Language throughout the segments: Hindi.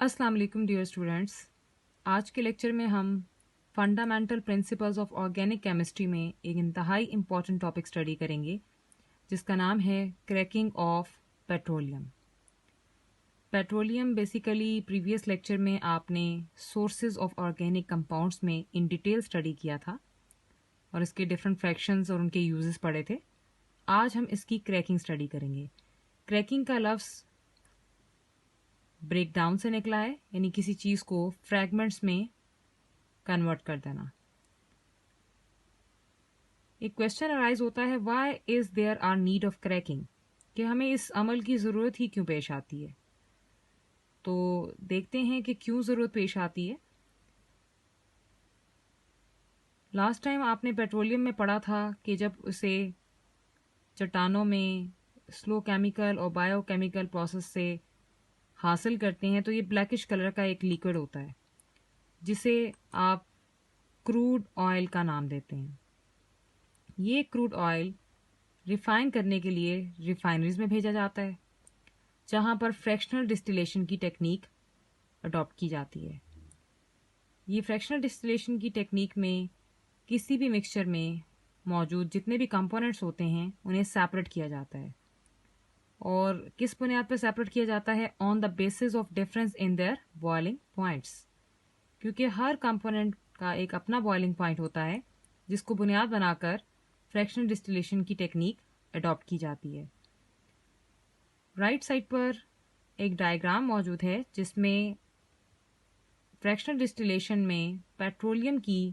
अस्सलाम वालेकुम डियर स्टूडेंट्स। आज के लेक्चर में हम fundamental principles of organic chemistry में एक इंतहाई इम्पॉर्टेंट टॉपिक स्टडी करेंगे जिसका नाम है cracking of petroleum. Petroleum basically previous lecture में आपने सोर्सेज ऑफ ऑर्गेनिक कंपाउंड्स में इन डिटेल स्टडी किया था और इसके डिफरेंट फ्रैक्शंस और उनके यूजेस पढ़े थे। आज हम इसकी क्रैकिंग स्टडी करेंगे। क्रैकिंग का लफ्ज़ ब्रेक डाउन से निकला है, यानी किसी चीज़ को फ्रैगमेंट्स में कन्वर्ट कर देना। एक क्वेश्चन अराइज होता है, why is there are need of cracking, कि हमें इस अमल की ज़रूरत ही क्यों पेश आती है। तो देखते हैं कि क्यों ज़रूरत पेश आती है। लास्ट टाइम आपने पेट्रोलियम में पढ़ा था कि जब उसे चट्टानों में स्लो केमिकल और बायोकेमिकल प्रोसेस से हासिल करते हैं तो ये ब्लैकिश कलर का एक लिक्विड होता है जिसे आप क्रूड ऑयल का नाम देते हैं। ये क्रूड ऑयल रिफाइन करने के लिए रिफाइनरीज में भेजा जाता है जहाँ पर फ्रैक्शनल डिस्टिलेशन की टेक्निक अडॉप्ट की जाती है। ये फ्रैक्शनल डिस्टिलेशन की टेक्निक में किसी भी मिक्सचर में मौजूद जितने भी कंपोनेंट्स होते हैं उन्हें सेपरेट किया जाता है। और किस बुनियाद पर सेपरेट किया जाता है? On the basis of difference in their boiling points, क्योंकि हर कंपोनेंट का एक अपना बॉइलिंग पॉइंट होता है जिसको बुनियाद बनाकर फ्रैक्शनल डिस्टिलेशन की टेक्निक अडॉप्ट की जाती है। राइट साइड पर एक डायग्राम मौजूद है जिसमें फ्रैक्शनल डिस्टिलेशन में पेट्रोलियम की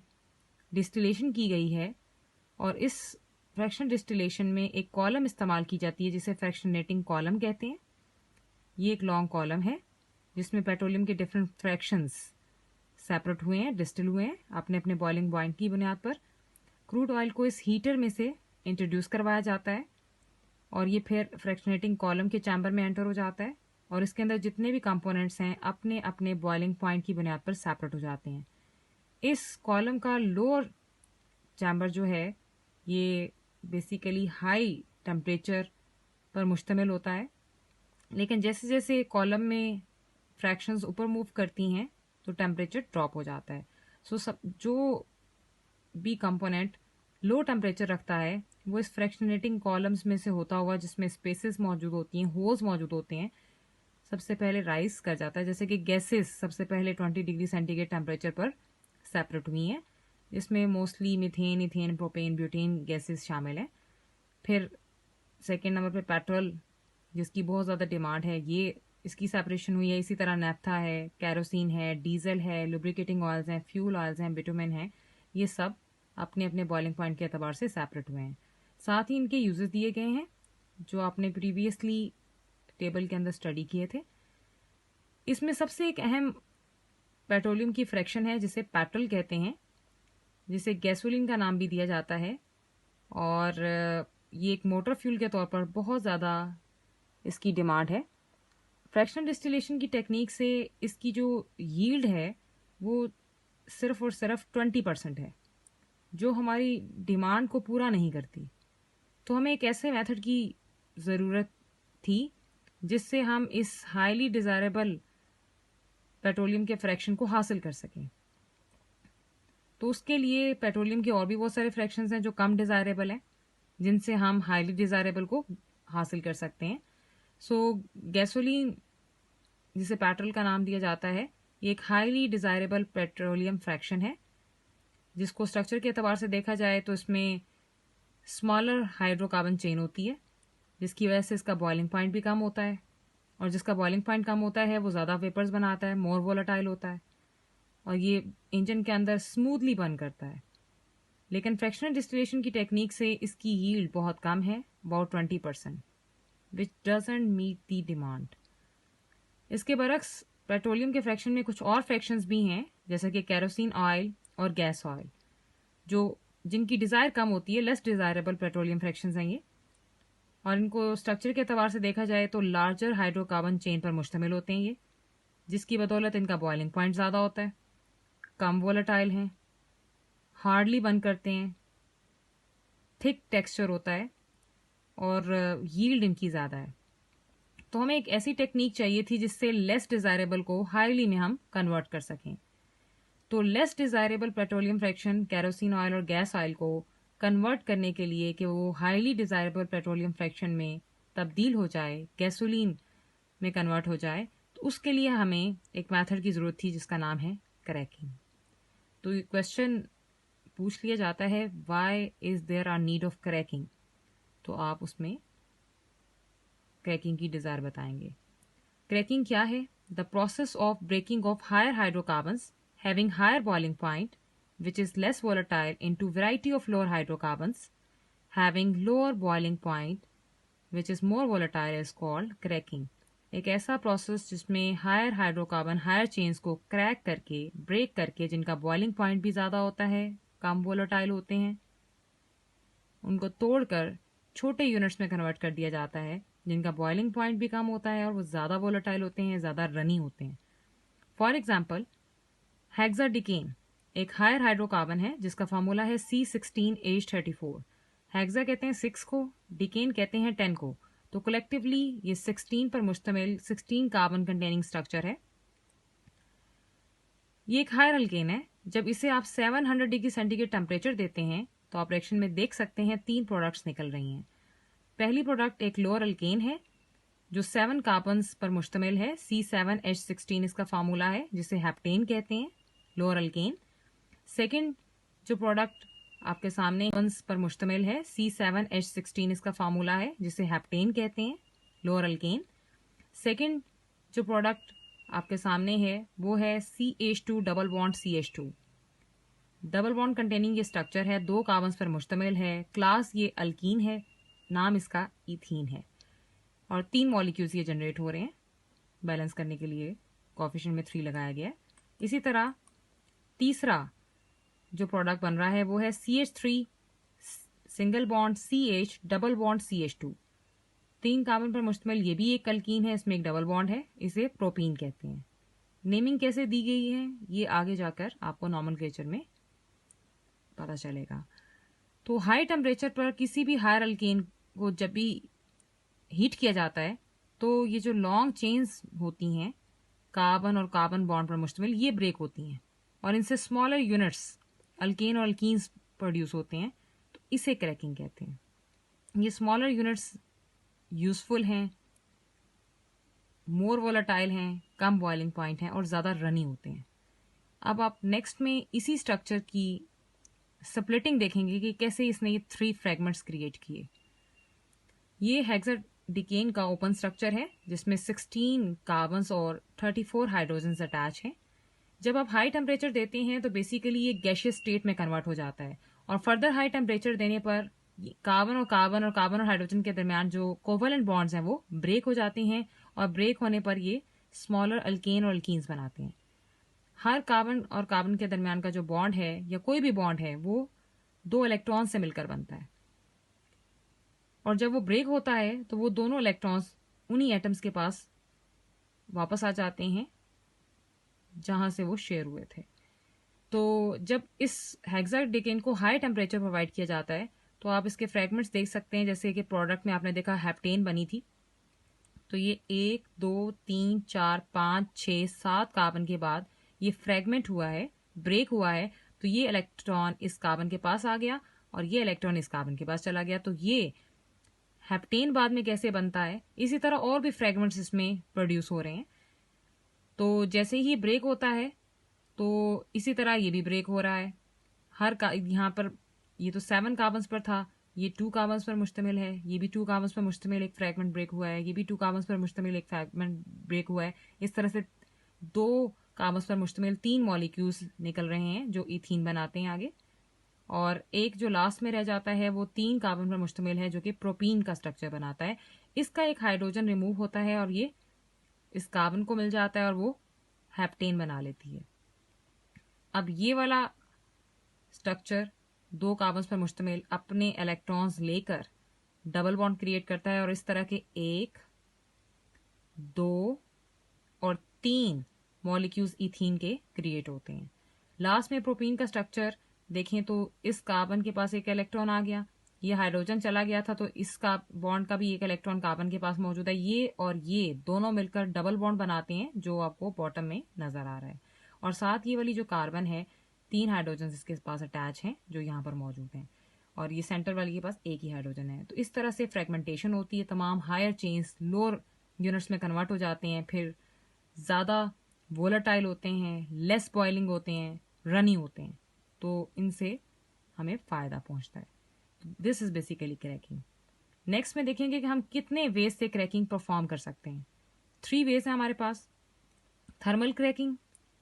डिस्टिलेशन की गई है और इस फ्रैक्शनल डिस्टिलेशन में एक कॉलम इस्तेमाल की जाती है जिसे फ्रैक्शनेटिंग कॉलम कहते हैं। ये एक लॉन्ग कॉलम है जिसमें पेट्रोलियम के डिफरेंट फ्रैक्शंस सेपरेट हुए हैं, डिस्टिल हुए हैं अपने अपने बॉइलिंग पॉइंट की बुनियाद पर। क्रूड ऑयल को इस हीटर में से इंट्रोड्यूस करवाया जाता है और ये फिर फ्रैक्शनेटिंग कॉलम के चैम्बर में एंटर हो जाता है और इसके अंदर जितने भी कंपोनेंट्स हैं अपने अपने बॉइलिंग पॉइंट की बुनियाद पर सेपरेट हो जाते हैं। इस कॉलम का लोअर चैम्बर जो है ये बेसिकली हाई टेम्परेचर पर मुश्तमिल होता है, लेकिन जैसे जैसे कॉलम में फ्रैक्शंस ऊपर मूव करती हैं तो टेम्परेचर ड्रॉप हो जाता है। सब जो भी कंपोनेंट लो टेम्परेचर रखता है वो इस फ्रैक्शनेटिंग कॉलम्स में से होता हुआ, जिसमें स्पेसेस मौजूद होती हैं, होल्स मौजूद होते हैं, सबसे पहले राइज कर जाता है। जैसे कि गैसेस सबसे पहले 20 डिग्री सेंटीग्रेड टेम्परेचर पर सेपरेट हुई हैं, जिसमें mostly methane, ethane, propane, butane gases शामिल हैं। फिर सेकेंड नंबर पे पेट्रोल, जिसकी बहुत ज़्यादा डिमांड है, ये इसकी सेपरेशन हुई है। इसी तरह नेफ्था है, कैरोसिन है, डीजल है, लुब्रिकेटिंग ऑयल्स हैं, फ्यूल ऑयल्स हैं, बिटुमेन है, ये सब अपने अपने बॉइलिंग पॉइंट के अतबार से सेपरेट हुए हैं। साथ ही इनके यूजेस दिए गए हैं जो आपने प्रीवियसली टेबल के अंदर स्टडी किए थे। इसमें सबसे एक अहम पेट्रोलियम की फ्रैक्शन है जिसे पेट्रोल कहते हैं, जिसे गैसोलीन का नाम भी दिया जाता है और ये एक मोटर फ्यूल के तौर पर बहुत ज़्यादा इसकी डिमांड है। फ्रैक्शनल डिस्टिलेशन की टेक्निक से इसकी जो यील्ड है वो सिर्फ और सिर्फ 20% है, जो हमारी डिमांड को पूरा नहीं करती। तो हमें एक ऐसे मेथड की ज़रूरत थी जिससे हम इस हाईली डिज़ायरेबल पेट्रोलियम के फ्रैक्शन को हासिल कर सकें। तो उसके लिए पेट्रोलियम के और भी बहुत सारे फ्रैक्शंस हैं जो कम डिज़ायरेबल हैं, जिनसे हम हाईली डिज़ायरेबल को हासिल कर सकते हैं। गैसोलीन, जिसे पेट्रोल का नाम दिया जाता है, ये एक हाईली डिज़ायरेबल पेट्रोलियम फ्रैक्शन है जिसको स्ट्रक्चर के अतबार से देखा जाए तो इसमें स्मॉलर हाइड्रोकार्बन चेन होती है, जिसकी वजह से इसका बॉइलिंग पॉइंट भी कम होता है और जिसका बॉइलिंग पॉइंट कम होता है वो ज़्यादा वेपर्स बनाता है, मोर वोलेटाइल होता है और ये इंजन के अंदर स्मूथली बर्न करता है। लेकिन फ्रैक्शनल डिस्टिलेशन की टेक्निक से इसकी यील्ड बहुत कम है, about 20%, which doesn't meet the demand. इसके बरक्स पेट्रोलियम के फ्रैक्शन में कुछ और फ्रैक्शंस भी हैं, जैसे कि कैरोसिन ऑयल और गैस ऑयल, जो जिनकी डिज़ायर कम होती है, लेस डिज़ायरेबल पेट्रोलियम फ्रैक्शंस हैं ये, और इनको स्ट्रक्चर के अतबार से देखा जाए तो लार्जर हाइड्रोकार्बन चेन पर मुश्तमिल होते हैं ये, जिसकी बदौलत इनका बॉइलिंग पॉइंट ज़्यादा होता है, कम वोलेटाइल हैं, हार्डली बर्न करते हैं, थिक टेक्सचर होता है और यील्ड इनकी ज़्यादा है। तो हमें एक ऐसी टेक्निक चाहिए थी जिससे लेस डिज़ायरेबल को हाईली में हम कन्वर्ट कर सकें। तो less desirable petroleum fraction kerosene oil और गैस ऑयल को कन्वर्ट करने के लिए कि वो हाईली डिज़ायरेबल पेट्रोलियम फ्रैक्शन में तब्दील हो जाए, गैसोलीन में कन्वर्ट हो जाए, तो उसके लिए हमें एक मेथड की ज़रूरत थी जिसका नाम है क्रैकिंग। तो ये क्वेश्चन पूछ लिया जाता है, why is there are need of cracking, तो आप उसमें क्रैकिंग की डिज़ायर बताएंगे। क्रैकिंग क्या है? The process of breaking of higher hydrocarbons having higher boiling point which is less volatile into variety of lower hydrocarbons having lower boiling point which is more volatile is called cracking। एक ऐसा प्रोसेस जिसमें हायर हाइड्रोकार्बन हायर चेन्स को क्रैक करके ब्रेक करके, जिनका बॉइलिंग पॉइंट भी ज़्यादा होता है, कम वोलेटाइल होते हैं, उनको तोड़कर छोटे यूनिट्स में कन्वर्ट कर दिया जाता है जिनका बॉइलिंग पॉइंट भी कम होता है और वो ज़्यादा वोलेटाइल होते हैं, ज़्यादा रनी होते हैं। फॉर एग्जाम्पल, हेक्साडिकेन एक हायर हाइड्रोकार्बन है जिसका फार्मूला है C16H34। हेक्सा कहते हैं 6 को, डिकेन कहते हैं 10 को, तो कलेक्टिवली ये 16 पर मुश्तमिल 16 कार्बन कंटेनिंग स्ट्रक्चर है। ये एक हायर अल्केन है। जब इसे आप 700 डिग्री सेंटीग्रेड टेम्परेचर देते हैं तो आप रिएक्शन में देख सकते हैं 3 प्रोडक्ट्स निकल रही हैं। पहली प्रोडक्ट एक लोअर अल्केन है जो 7 कार्बन्स पर मुश्तमिल है, C7H16 इसका फार्मूला है, जिसे हेप्टेन कहते हैं, लोअर अल्केन। सेकेंड जो प्रोडक्ट आपके सामने कार्बन्स पर मुश्तमिल है, C7H16 इसका फार्मूला है, जिसे हेप्टेन कहते हैं, लोअर अल्केन। सेकेंड जो प्रोडक्ट आपके सामने है वो है CH2 double bond CH2। Double bond containing ये स्ट्रक्चर है, 2 कार्बन्स पर मुश्तमिल है, क्लास ये अल्कीन है, नाम इसका इथीन है, और 3 मॉलिक्यूल्स ये जनरेट हो रहे हैं। बैलेंस करने के लिए कोएफिशिएंट में 3 लगाया गया है। इसी तरह तीसरा जो प्रोडक्ट बन रहा है वो है CH3 single bond CH double bond CH2। 3 carbon पर मुश्तमिल ये भी एक अल्कीन है, इसमें एक डबल बॉन्ड है, इसे प्रोपीन कहते हैं। नेमिंग कैसे दी गई है ये आगे जाकर आपको नॉमेनक्लेचर में पता चलेगा। तो हाई टेम्परेचर पर किसी भी हायर अल्केन को जब भी हीट किया जाता है तो ये जो लॉन्ग चेन्स होती हैं कार्बन और कार्बन बॉन्ड पर मुश्तमिल, ये ब्रेक होती हैं और इनसे स्मॉलर यूनिट्स अल्केन और अल्कीन्स प्रोड्यूस होते हैं, तो इसे क्रैकिंग कहते हैं। ये स्मॉलर यूनिट्स यूजफुल हैं, मोर वोलेटाइल हैं, कम बॉइलिंग पॉइंट हैं और ज़्यादा रनी होते हैं। अब आप नेक्स्ट में इसी स्ट्रक्चर की स्प्लिटिंग देखेंगे कि कैसे इसने ये 3 फ्रेगमेंट्स क्रिएट किए। ये हेक्साडिकेन का ओपन स्ट्रक्चर है जिसमें 16 कार्बन्स और 34 हाइड्रोजन्स अटैच हैं। जब आप हाई टेम्परेचर देते हैं तो बेसिकली ये गैशियस स्टेट में कन्वर्ट हो जाता है और फर्दर हाई टेम्परेचर देने पर कार्बन और हाइड्रोजन के दरमियान जो कोवेलेंट बॉन्ड्स हैं वो ब्रेक हो जाते हैं और ब्रेक होने पर ये स्मॉलर अल्केन और अल्कीन्स बनाते हैं। हर कार्बन और कार्बन के दरमियान का जो बॉन्ड है या कोई भी बॉन्ड है वो 2 इलेक्ट्रॉन से मिलकर बनता है और जब वो ब्रेक होता है तो वो दोनों इलेक्ट्रॉन्स उन्हीं एटम्स के पास वापस आ जाते हैं जहां से वो शेयर हुए थे। तो जब इस हेक्साडेकेन को हाई टेम्परेचर प्रोवाइड किया जाता है तो आप इसके फ्रेगमेंट्स देख सकते हैं, जैसे कि प्रोडक्ट में आपने देखा हेप्टेन बनी थी, तो ये 1 2 3 4 5 6 7 कार्बन के बाद ये फ्रेगमेंट हुआ है, ब्रेक हुआ है, तो ये इलेक्ट्रॉन इस कार्बन के पास आ गया और ये इलेक्ट्रॉन इस कार्बन के पास चला गया। तो ये हेप्टेन बाद में कैसे बनता है, इसी तरह और भी फ्रेगमेंट्स इसमें प्रोड्यूस हो रहे हैं। तो जैसे ही ब्रेक होता है तो इसी तरह ये भी ब्रेक हो रहा है। यहाँ पर ये तो 7 कार्बन्स पर था, ये 2 कार्बन्स पर मुश्तमिल है, ये भी 2 कार्बन्स पर मुश्तमिल एक फ्रेगमेंट ब्रेक हुआ है, ये भी 2 कार्बन्स पर मुश्तमिल एक फ्रेगमेंट ब्रेक हुआ है। इस तरह से 2 कार्बन्स पर मुश्तमिल 3 मॉलिक्यूल्स निकल रहे हैं जो इथीन बनाते हैं आगे, और एक जो लास्ट में रह जाता है वो 3 कार्बन पर मुश्तमिल है जो कि प्रोपीन का स्ट्रक्चर बनाता है। इसका एक हाइड्रोजन रिमूव होता है और ये इस कार्बन को मिल जाता है और वो हेप्टेन बना लेती है। अब ये वाला स्ट्रक्चर 2 कार्बन्स पर मुश्तमिल अपने इलेक्ट्रॉन्स लेकर डबल बॉन्ड क्रिएट करता है और इस तरह के 1 2 और 3 मॉलिक्यूल्स इथीन के क्रिएट होते हैं। लास्ट में प्रोपीन का स्ट्रक्चर देखें तो इस कार्बन के पास एक इलेक्ट्रॉन आ गया, ये हाइड्रोजन चला गया था तो इसका बॉन्ड का भी एक इलेक्ट्रॉन कार्बन के पास मौजूद है। ये और ये दोनों मिलकर डबल बॉन्ड बनाते हैं जो आपको बॉटम में नजर आ रहा है। और साथ ये वाली जो कार्बन है 3 हाइड्रोजन इसके पास अटैच हैं जो यहाँ पर मौजूद हैं, और ये सेंटर वाले के पास एक ही हाइड्रोजन है। तो इस तरह से फ्रेगमेंटेशन होती है, तमाम हायर चेन्स लोअर यूनिट्स में कन्वर्ट हो जाते हैं, फिर ज़्यादा वोलेटाइल होते हैं, लेस बॉइलिंग होते हैं, रनी होते हैं, तो इनसे हमें फ़ायदा पहुंचता है। This is basically cracking. Next में देखेंगे कि हम कितने वेज से क्रैकिंग परफॉर्म कर सकते हैं। 3 वेज हैं हमारे पास: thermal cracking,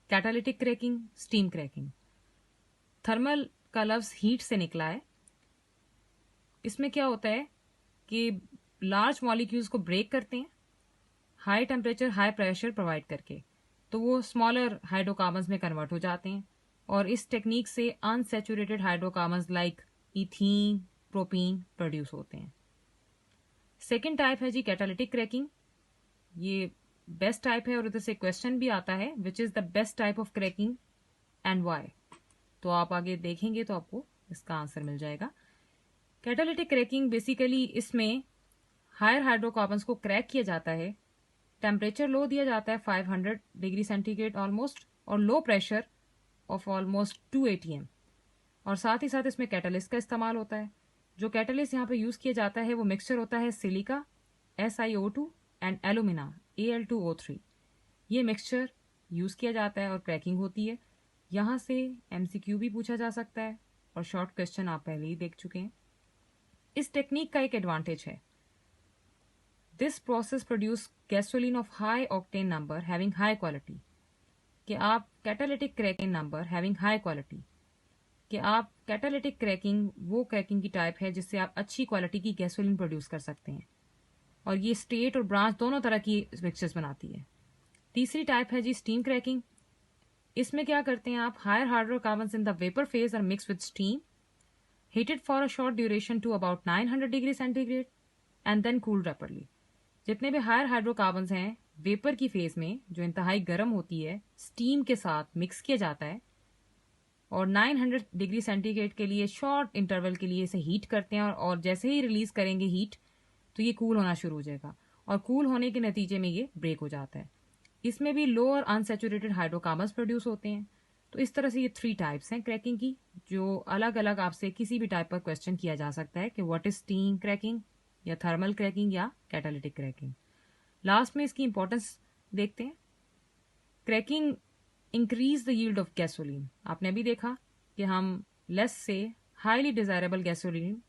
catalytic cracking, steam cracking. Thermal का लफ्ज़ हीट से निकला है। इसमें क्या होता है कि लार्ज मॉलिक्यूल्स को ब्रेक करते हैं high temperature high pressure provide करके, तो वो स्मॉलर हाइड्रोकार्बन्स में कन्वर्ट हो जाते हैं, और इस टेक्निक से unsaturated hydrocarbons like ethene, propene produce होते हैं। सेकेंड टाइप है जी कैटालिटिक क्रैकिंग। ये बेस्ट टाइप है और उधर से क्वेश्चन भी आता है, which is the best type of cracking and why. तो आप आगे देखेंगे तो आपको इसका आंसर मिल जाएगा। कैटालिटिक क्रैकिंग बेसिकली इसमें हायर हाइड्रोकार्बन्स को क्रैक किया जाता है, टेम्परेचर लो दिया जाता है 500 डिग्री सेंटीग्रेड ऑलमोस्ट, और low pressure of almost 2 atm, और साथ ही साथ इसमें कैटलिस्ट का इस्तेमाल होता है। जो कैटलिस्ट यहाँ पे यूज़ किया जाता है वो मिक्सचर होता है silica SiO2 and alumina Al2O3। ये मिक्सचर यूज़ किया जाता है और क्रैकिंग होती है। यहाँ से MCQ भी पूछा जा सकता है और शॉर्ट क्वेश्चन आप पहले ही देख चुके हैं। इस टेक्निक का एक एडवांटेज है, this process produce gasoline of high octane number having high quality, कि आप catalytic cracking number having high quality, कि आप कैटालिटिक क्रैकिंग वो क्रैकिंग की टाइप है जिससे आप अच्छी क्वालिटी की गैसोलीन प्रोड्यूस कर सकते हैं, और ये स्ट्रेट और ब्रांच दोनों तरह की मिक्सचर्स बनाती है। तीसरी टाइप है जी स्टीम क्रैकिंग। इसमें क्या करते हैं आप, higher hydrocarbons in the vapour phase are mix with steam, heated for a short duration to about 900 degree centigrade and then cooled rapidly. जितने भी हायर हाइड्रोकार्बन्स हैं वेपर की फेज में जो इंतहाई गर्म होती है, स्टीम के साथ मिक्स किया जाता है और 900 डिग्री सेंटीग्रेड के लिए शॉर्ट इंटरवल के लिए इसे हीट करते हैं, और जैसे ही रिलीज करेंगे हीट तो ये कूल होना शुरू हो जाएगा, और कूल होने के नतीजे में ये ब्रेक हो जाता है। इसमें भी लो और अनसेचुरेटेड हाइड्रोकार्बन्स प्रोड्यूस होते हैं। तो इस तरह से ये 3 टाइप्स हैं क्रैकिंग की, जो अलग अलग आपसे किसी भी टाइप पर क्वेश्चन किया जा सकता है कि व्हाट इज स्टीम क्रैकिंग या थर्मल क्रैकिंग या कैटालिटिक क्रैकिंग। लास्ट में इसकी इंपॉर्टेंस देखते हैं। Cracking increase the yield of gasoline. आपने अभी देखा कि हम लेस से हाईली डिजायरेबल गैसोलीन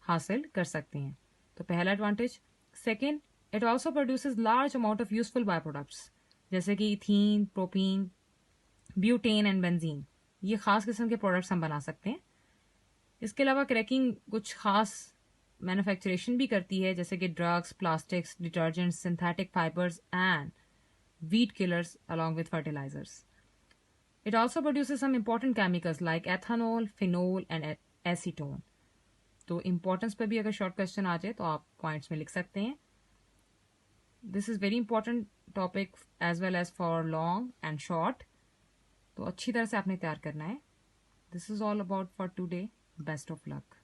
हासिल कर सकते हैं, तो पहला advantage. Second, it also produces large amount of useful by products जैसे कि ethene, propene, butane and benzene. ये खास किस्म के प्रोडक्ट्स हम बना सकते हैं। इसके अलावा क्रैकिंग कुछ खास मैन्युफैक्चरेशन भी करती है, जैसे कि drugs, plastics, detergents, synthetic fibres and weed killers along with fertilizers. It also produces some important chemicals like ethanol, phenol and acetone. तो इम्पोर्टेंस पर भी अगर शॉर्ट क्वेश्चन आ जाए तो आप पॉइंट्स में लिख सकते हैं। This is very important topic as well as for long and short, तो अच्छी तरह से आपने तैयार करना है। This is all about for today. Best of luck.